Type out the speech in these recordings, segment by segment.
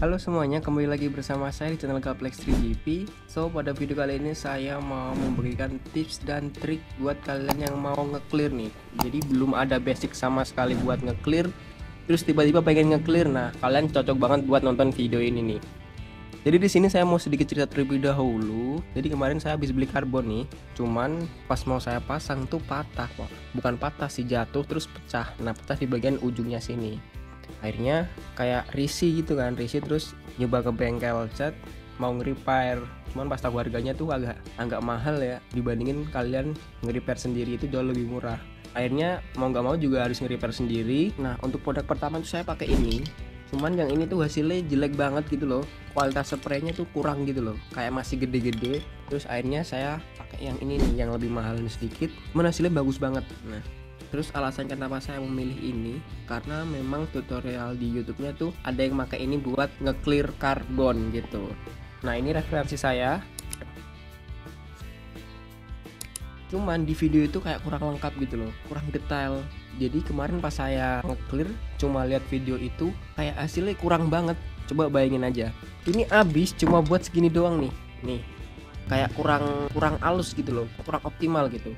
Halo semuanya, kembali lagi bersama saya di channel Gaplex 3GP. So, pada video kali ini saya mau memberikan tips dan trik buat kalian yang mau nge-clear nih. Jadi belum ada basic sama sekali buat nge-clear, terus tiba-tiba pengen nge-clear. Nah, kalian cocok banget buat nonton video ini nih. Jadi di sini saya mau sedikit cerita terlebih dahulu. Jadi kemarin saya habis beli karbon nih, cuman pas mau saya pasang tuh patah kok. Bukan patah sih, jatuh terus pecah. Nah, pecah di bagian ujungnya sini. Akhirnya kayak risih gitu kan, risih terus nyoba ke bengkel cat mau nge-repair, cuman pas tahu harganya tuh agak mahal ya, dibandingin kalian nge-repair sendiri itu jauh lebih murah. Akhirnya mau nggak mau juga harus nge-repair sendiri. Nah, untuk produk pertama tuh saya pakai ini, cuman yang ini tuh hasilnya jelek banget gitu loh, kualitas spraynya tuh kurang gitu loh, kayak masih gede-gede. Terus akhirnya saya pakai yang ini nih, yang lebih mahal sedikit, cuman hasilnya bagus banget. Nah, terus alasan kenapa saya memilih ini karena memang tutorial di YouTube-nya tuh ada yang pakai ini buat nge-clear karbon gitu. Nah, ini referensi saya. Cuman di video itu kayak kurang lengkap gitu loh, kurang detail. Jadi kemarin pas saya nge-clear cuma lihat video itu kayak hasilnya kurang banget. Coba bayangin aja. Ini habis cuma buat segini doang nih. Nih. Kayak kurang halus gitu loh, kurang optimal gitu.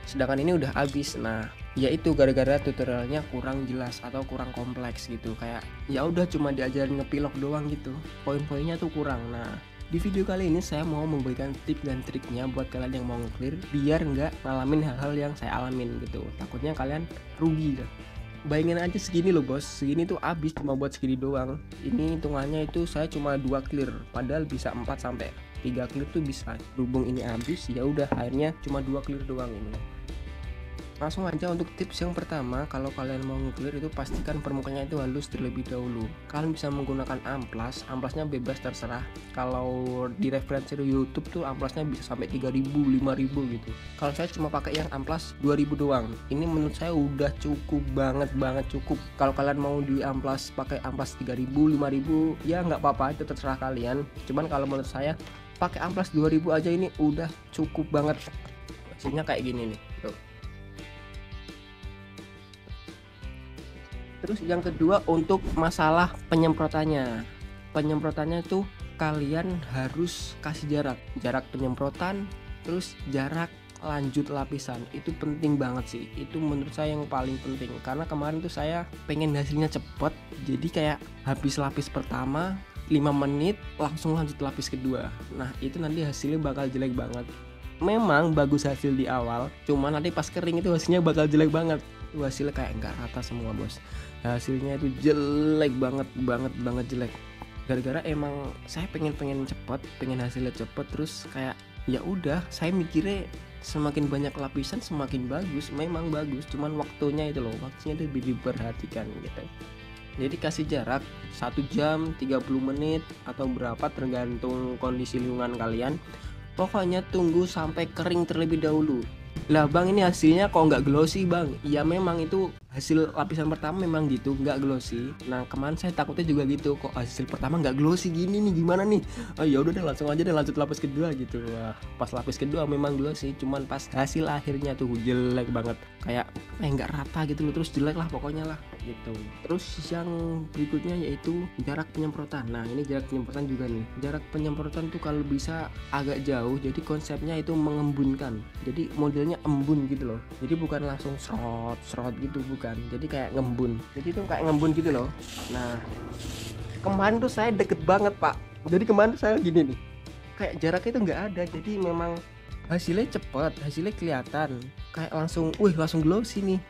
Sedangkan ini udah habis. Nah, ya itu gara-gara tutorialnya kurang jelas atau kurang kompleks gitu, kayak ya udah cuma diajarin ngepilok doang gitu, poin-poinnya tuh kurang. Nah, di video kali ini saya mau memberikan tips dan triknya buat kalian yang mau nge-clear biar nggak ngalamin hal-hal yang saya alamin gitu. Takutnya kalian rugi kan. Bayangin aja segini loh bos, segini tuh habis cuma buat segini doang. Ini hitungannya itu saya cuma 2 clear, padahal bisa 4 sampai 3 clear tuh bisa. Berhubung ini habis, ya udah akhirnya cuma 2 clear doang ini. Langsung aja untuk tips yang pertama, kalau kalian mau nge-clear itu pastikan permukaannya itu halus terlebih dahulu. Kalian bisa menggunakan amplas, amplasnya bebas terserah. Kalau di referensi YouTube tuh amplasnya bisa sampai 3000, 5000 gitu. Kalau saya cuma pakai yang amplas 2000 doang. Ini menurut saya udah cukup banget cukup. Kalau kalian mau di amplas pakai amplas 3000, 5000 ya nggak apa-apa, itu terserah kalian. Cuman kalau menurut saya pakai amplas 2000 aja ini udah cukup banget. Hasilnya kayak gini nih. Tuh. Terus yang kedua untuk masalah penyemprotannya. Penyemprotannya tuh kalian harus kasih jarak penyemprotan, terus jarak lanjut lapisan. Itu penting banget sih. Itu menurut saya yang paling penting. Karena kemarin tuh saya pengen hasilnya cepet, jadi kayak habis lapis pertama 5 menit langsung lanjut lapis kedua. Nah, itu nanti hasilnya bakal jelek banget. Memang bagus hasil di awal, cuman nanti pas kering itu hasilnya bakal jelek banget. Itu hasilnya kayak nggak rata semua bos. Hasilnya itu jelek banget jelek. Gara-gara emang saya pengen cepet, pengen hasilnya cepet, terus kayak ya udah saya mikirnya semakin banyak lapisan semakin bagus. Memang bagus, cuman waktunya itu loh, waktunya itu lebih diperhatikan gitu. Jadi kasih jarak 1 jam 30 menit atau berapa tergantung kondisi lingkungan kalian. Pokoknya tunggu sampai kering terlebih dahulu. Lah bang, ini hasilnya kok nggak glossy bang? Ya memang itu hasil lapisan pertama memang gitu, nggak glossy. Nah, kemarin saya takutnya juga gitu, kok hasil pertama nggak glossy gini nih, gimana nih? Oh ya udah deh, langsung aja deh lanjut lapis kedua gitu. Wah, pas lapis kedua memang glossy, cuman pas hasil akhirnya tuh jelek banget, kayak nggak rata gitu loh, terus jelek lah pokoknya lah gitu. Terus yang berikutnya yaitu jarak penyemprotan. Nah, ini jarak penyemprotan juga nih. Jarak penyemprotan tuh kalau bisa agak jauh, jadi konsepnya itu mengembunkan. Jadi modelnya embun gitu loh. Jadi bukan langsung serot gitu, bukan. Jadi kayak ngembun. Jadi itu kayak ngembun gitu loh. Nah, kemarin tuh saya deket banget pak. Jadi kemarin tuh saya gini nih, kayak jaraknya itu nggak ada. Jadi memang hasilnya cepet, hasilnya kelihatan. Kayak langsung glossy nih.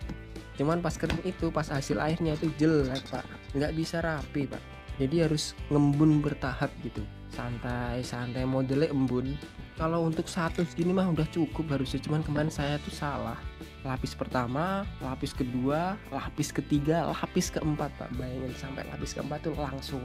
Cuman pas kering itu, pas hasil airnya itu jelek pak, nggak bisa rapi pak. Jadi harus ngembun bertahap gitu, santai modelnya embun. Kalau untuk satu segini mah udah cukup harusnya, cuman kemarin saya tuh salah. Lapis pertama, lapis kedua, lapis ketiga, lapis keempat pak. Bayangin sampai lapis keempat tuh langsung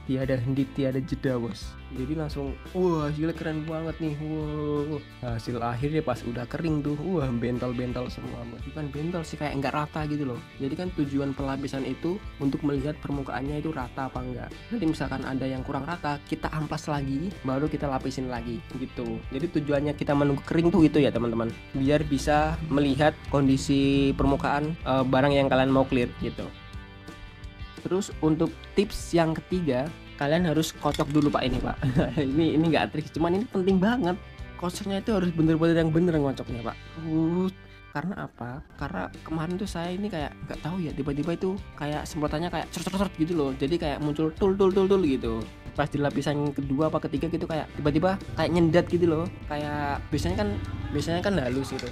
tiada henti tiada jeda bos. Jadi langsung wah hasilnya keren banget nih. Wow, hasil akhirnya pas udah kering tuh wah bentol semua. Bukan bentol sih, kayak nggak rata gitu loh. Jadi kan tujuan pelapisan itu untuk melihat permukaannya itu rata apa enggak. Nanti misalkan ada yang kurang rata, kita amplas lagi baru kita lapisin lagi gitu. Jadi tujuannya kita menunggu kering tuh itu ya teman-teman, biar bisa melihat kondisi permukaan barang yang kalian mau clear gitu. Terus untuk tips yang ketiga, kalian harus kocok dulu Pak ini Pak. Ini nggak trik, cuman ini penting banget. Kocoknya itu harus bener-bener yang bener ngocoknya Pak. Karena apa? Karena kemarin tuh saya ini kayak nggak tahu ya, tiba-tiba itu kayak semprotannya kayak cerot gitu loh. Jadi kayak muncul tul gitu. Pas di lapisan kedua apa ketiga gitu kayak tiba-tiba kayak nyendat gitu loh. Kayak biasanya kan halus gitu.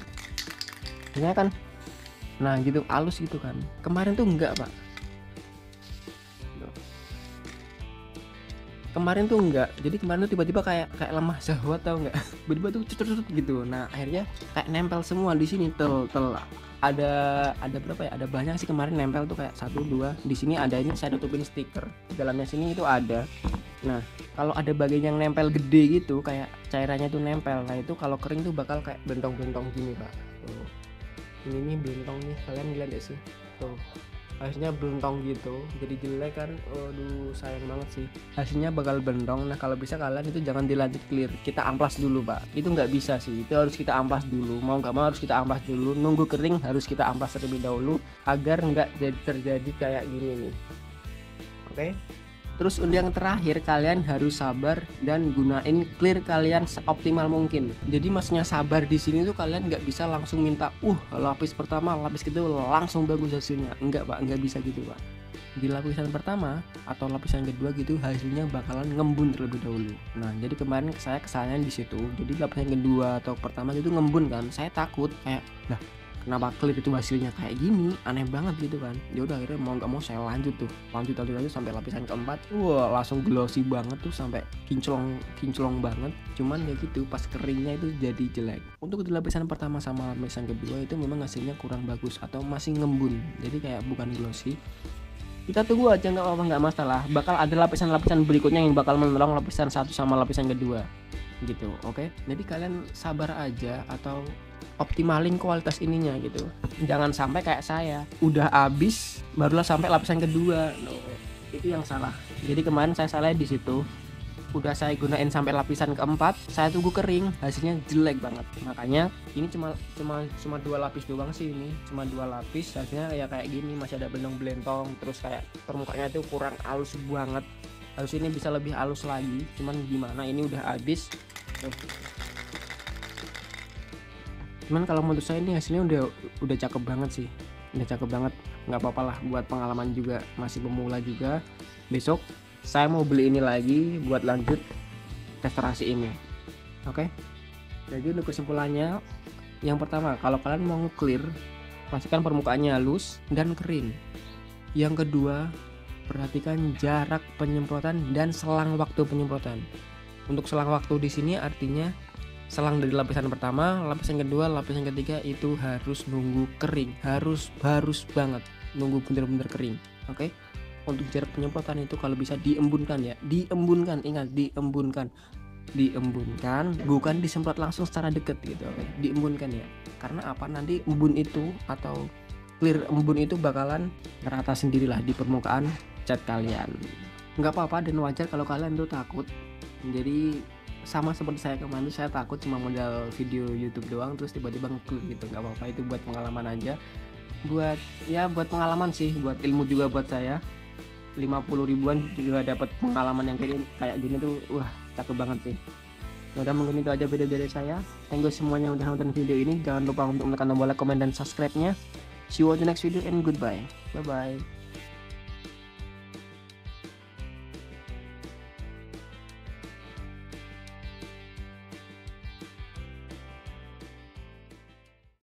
Biasanya kan nah gitu halus gitu kan. Kemarin tuh enggak Pak. Kemarin tuh enggak, jadi kemarin tuh tiba-tiba kayak lemah syahwat tau enggak. Tiba-tiba tuh cut gitu. Nah akhirnya kayak nempel semua di sini tel ada berapa ya, ada banyak sih kemarin nempel tuh kayak 1 2 di sini ada, ini saya tutupin stiker di dalamnya sini itu ada. Nah kalau ada bagian yang nempel gede gitu kayak cairannya tuh nempel, nah itu kalau kering tuh bakal kayak bentong-bentong gini Pak. Tuh. Ini nih bentong nih, kalian lihat gak sih tuh, hasilnya belentong gitu jadi jelek kan. Aduh sayang banget sih, hasilnya bakal bentong. Nah kalau bisa kalian itu jangan dilanjut clear, kita amplas dulu Pak. Itu nggak bisa sih, itu harus kita amplas dulu, mau nggak mau harus kita amplas dulu, nunggu kering harus kita amplas terlebih dahulu agar nggak terjadi kayak gini nih. Oke. Terus untuk yang terakhir, kalian harus sabar dan gunain clear kalian seoptimal mungkin. Jadi maksudnya sabar di sini tuh kalian nggak bisa langsung minta lapis pertama, lapis kedua langsung bagus hasilnya. Enggak Pak, nggak bisa gitu Pak. Di lapisan pertama atau lapisan kedua gitu hasilnya bakalan ngembun terlebih dahulu. Nah jadi kemarin saya kesalahan di situ. Jadi lapisan kedua atau pertama gitu ngembun kan. Saya takut kayak kenapa clear itu hasilnya kayak gini, aneh banget gitu kan. Ya udah akhirnya mau nggak mau saya lanjut sampai lapisan keempat. Langsung glossy banget tuh, sampai kinclong banget. Cuman ya gitu, pas keringnya itu jadi jelek. Untuk di lapisan pertama sama lapisan kedua itu memang hasilnya kurang bagus atau masih ngembun, jadi kayak bukan glossy. Kita tunggu aja, nggak apa-apa, nggak masalah. Bakal ada lapisan-lapisan berikutnya yang bakal menolong lapisan 1 sama lapisan kedua gitu. Oke, jadi kalian sabar aja atau optimalin kualitas ininya gitu. Jangan sampai kayak saya udah habis barulah sampai lapisan kedua. Itu yang salah. Jadi kemarin saya salah di situ. Udah saya gunain sampai lapisan keempat, saya tunggu kering, hasilnya jelek banget. Makanya ini cuma 2 lapis doang sih, ini cuma 2 lapis, hasilnya ya kayak gini, masih ada belentong, terus kayak permukaannya itu kurang halus banget. Harus ini bisa lebih halus lagi, cuman gimana, ini udah habis. Cuman kalau menurut saya ini hasilnya udah cakep banget sih, udah cakep banget. Nggak apa-apa lah, buat pengalaman juga, masih pemula juga. Besok saya mau beli ini lagi buat lanjut restorasi ini. Oke. Jadi untuk kesimpulannya, yang pertama, kalau kalian mau clear, pastikan permukaannya halus dan kering. Yang kedua, perhatikan jarak penyemprotan dan selang waktu penyemprotan. Untuk selang waktu di sini artinya selang dari lapisan pertama, lapisan kedua, lapisan ketiga itu harus nunggu kering, harus banget nunggu bener-bener kering. Oke. Untuk jarak penyemprotan itu kalau bisa diembunkan ya, ingat diembunkan, bukan disemprot langsung secara deket gitu. Oke. Diembunkan ya, karena apa, nanti embun itu atau clear embun itu bakalan merata sendirilah di permukaan cat kalian. Nggak apa-apa dan wajar kalau kalian tuh takut. Jadi sama seperti saya kemarin, saya takut cuma modal video YouTube doang terus tiba-tiba nge-clear gitu. Nggak apa-apa, itu buat pengalaman aja, buat pengalaman sih, buat ilmu juga buat saya. 50 ribuan juga dapat pengalaman yang kayak gini tuh, wah cakep banget sih. Udah, mungkin itu aja video dari saya. Thank you semuanya udah nonton video ini. Jangan lupa untuk menekan tombol like, comment, dan subscribe nya. See you on the next video and goodbye. Bye bye.